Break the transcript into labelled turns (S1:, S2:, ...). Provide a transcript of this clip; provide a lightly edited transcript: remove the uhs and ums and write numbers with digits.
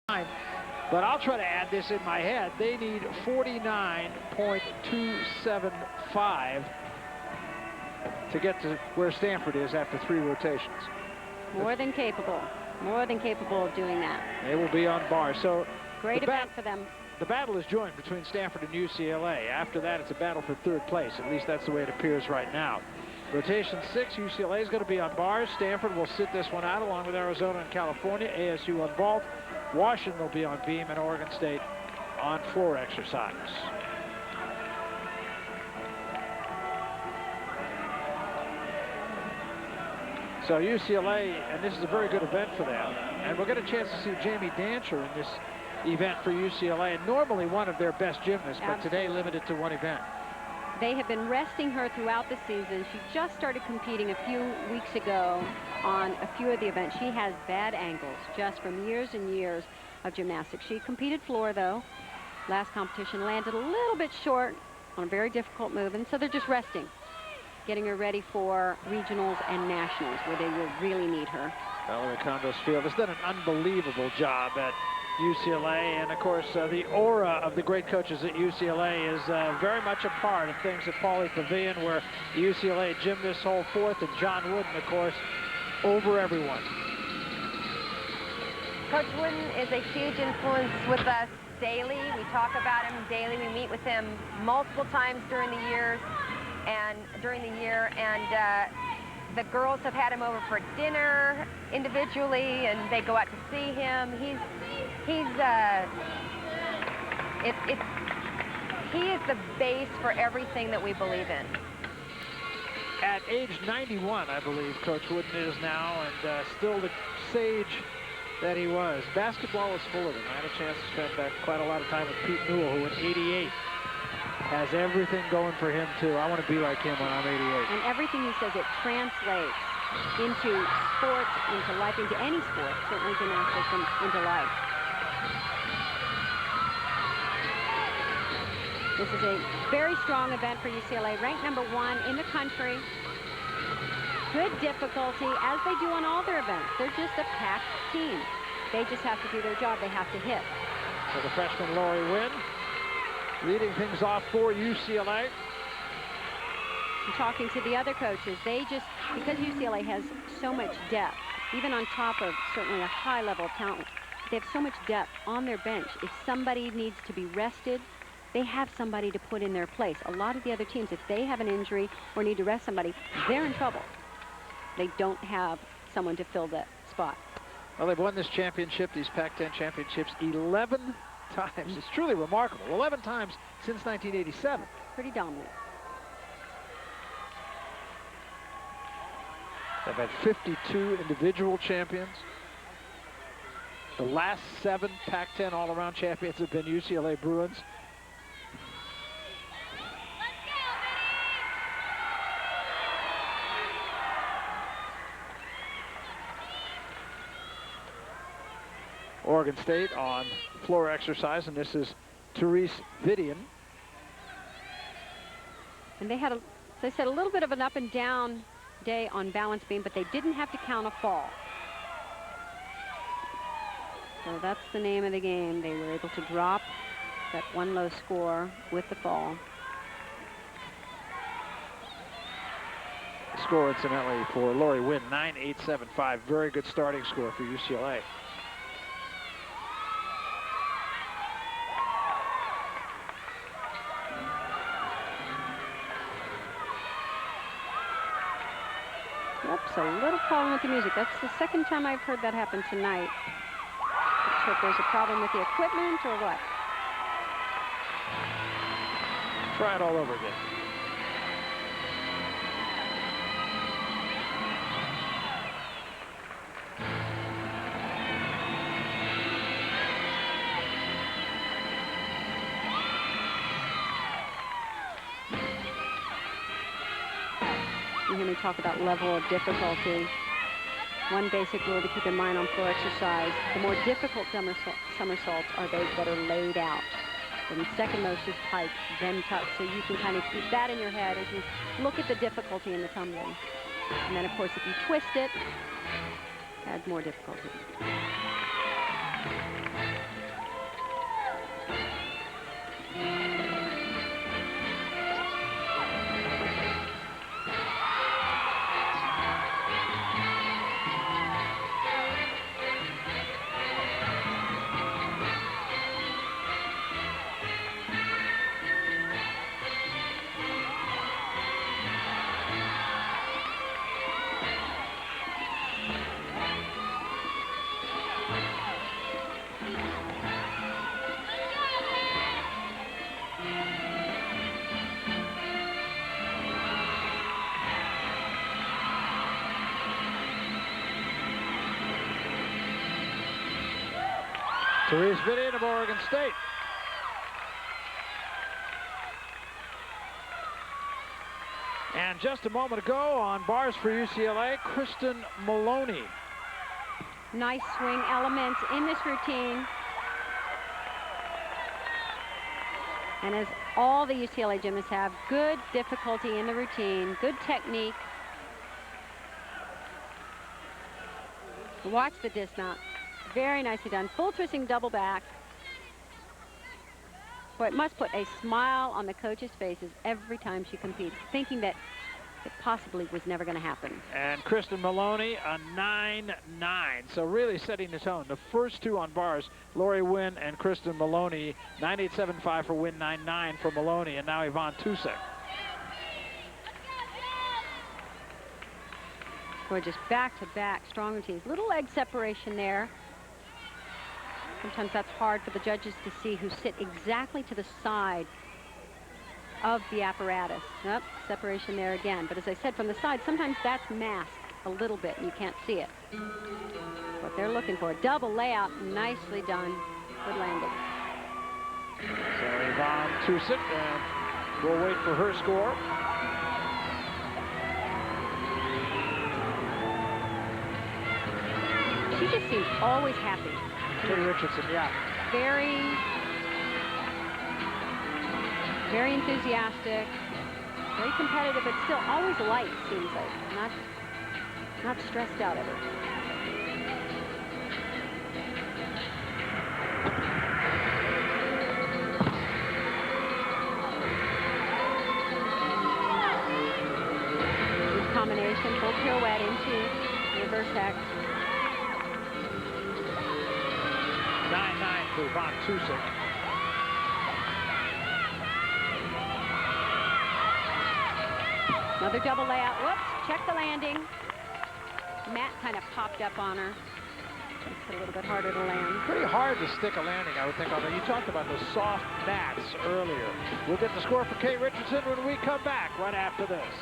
S1: But I'll try to add this in my head. They need 49.275 to get to where Stanford is after 3 rotations.
S2: More than capable of doing that.
S1: They will be on bars. So
S2: great event for them.
S1: The battle is joined between Stanford and UCLA. After that, it's a battle for 3rd place. At least that's the way it appears right now. Rotation 6, UCLA is going to be on bars. Stanford will sit this one out along with Arizona and California. ASU on vault. Washington will be on beam, and Oregon State on floor exercise. So UCLA, and this is a very good event for them. And we'll get a chance to see Jamie Dancher in this event for UCLA. And normally one of their best gymnasts, but today limited to 1 event.
S2: They have been resting her throughout the season. She just started competing a few weeks ago on a few of the events. She has bad ankles just from years and years of gymnastics. She competed floor, though. Last competition landed a little bit short on a very difficult move, and so they're just resting, getting her ready for regionals and nationals, where they will really need her.
S1: Valerie Condos Field has done an unbelievable job at UCLA, and of course the aura of the great coaches at UCLA is very much a part of things at Pauley Pavilion, where the UCLA gymnasts hold forth, and John Wooden, of course, over everyone.
S3: Coach Wooden is a huge influence with us daily. We talk about him daily. We meet with him multiple times during the year, and the girls have had him over for dinner individually, and they go out to see him. He is the base for everything that we believe in.
S1: At age 91, I believe Coach Wooden is now, and still the sage that he was. Basketball is full of him. I had a chance to spend quite a lot of time with Pete Newell, who in '88 has everything going for him too. I want to be like him when I'm 88.
S2: And everything he says, it translates into sports, into life, into any sport, certainly gymnastics, and into life. This is a very strong event for UCLA, ranked #1 in the country. Good difficulty, as they do on all their events. They're just a packed team. They just have to do their job. They have to hit.
S1: So the freshman Lori Wynn leading things off for UCLA.
S2: And talking to the other coaches, they just, because UCLA has so much depth, even on top of certainly a high level of talent, they have so much depth on their bench. If somebody needs to be rested, they have somebody to put in their place. A lot of the other teams, if they have an injury or need to rest somebody, they're in trouble. They don't have someone to fill that spot.
S1: Well, they've won this championship, these Pac-10 championships, 11 times. It's truly remarkable. 11 times since 1987.
S2: Pretty dominant.
S1: They've had 52 individual champions. The last 7 Pac-10 all-around champions have been UCLA Bruins. Oregon State on floor exercise, and this is Therese Vidian.
S2: And they had, as I said, a little bit of an up and down day on balance beam, but they didn't have to count a fall. So that's the name of the game. They were able to drop that 1 low score with the fall.
S1: The score, incidentally, for Lori Wynn, 9.875. Very good starting score for UCLA.
S2: Oops, a little problem with the music. That's the second time I've heard that happen tonight. Not sure if there's a problem with the equipment or what.
S1: Try it all over again.
S2: You hear me talk about level of difficulty. One basic rule to keep in mind on floor exercise: the more difficult somersaults are those that are laid out. And second most is pike, then tuck. So you can kind of keep that in your head as you look at the difficulty in the tumbling. And then, of course, if you twist it, adds more difficulty.
S1: Therese Vidian of Oregon State. And just a moment ago on bars for UCLA, Kristen Maloney.
S2: Nice swing elements in this routine. And as all the UCLA gymnasts have, good difficulty in the routine, good technique. Watch the dismount. Very nicely done. Full twisting double back. Boy, it must put a smile on the coaches' faces every time she competes, thinking that it possibly was never going to happen.
S1: And Kristen Maloney, a 9-9. So really setting the tone. The first two on bars, Lori Wynn and Kristen Maloney, 9.875 for Wynn, 9.9 for Maloney, and now Yvonne Tusek.
S2: Boy, just back-to-back strong routines. Little leg separation there. Sometimes that's hard for the judges to see, who sit exactly to the side of the apparatus. Yep, separation there again. But as I said, from the side, sometimes that's masked a little bit and you can't see it. What they're looking for, double layout, nicely done. Good landing.
S1: So Yvonne Tusek, and we'll wait for her score.
S2: She just seems always happy.
S1: Katie Richardson, yeah.
S2: Very enthusiastic, very competitive, but still always light, seems like. Not stressed out ever. Good combination, full pirouette into reverse X.
S1: 9-9 for Yvonne Tusek.
S2: Another double layout. Whoops, check the landing. Mat kind of popped up on her. Makes it a little bit harder to land.
S1: Pretty hard to stick a landing, I would think, on that. You talked about the soft mats earlier. We'll get the score for Kate Richardson when we come back right after this.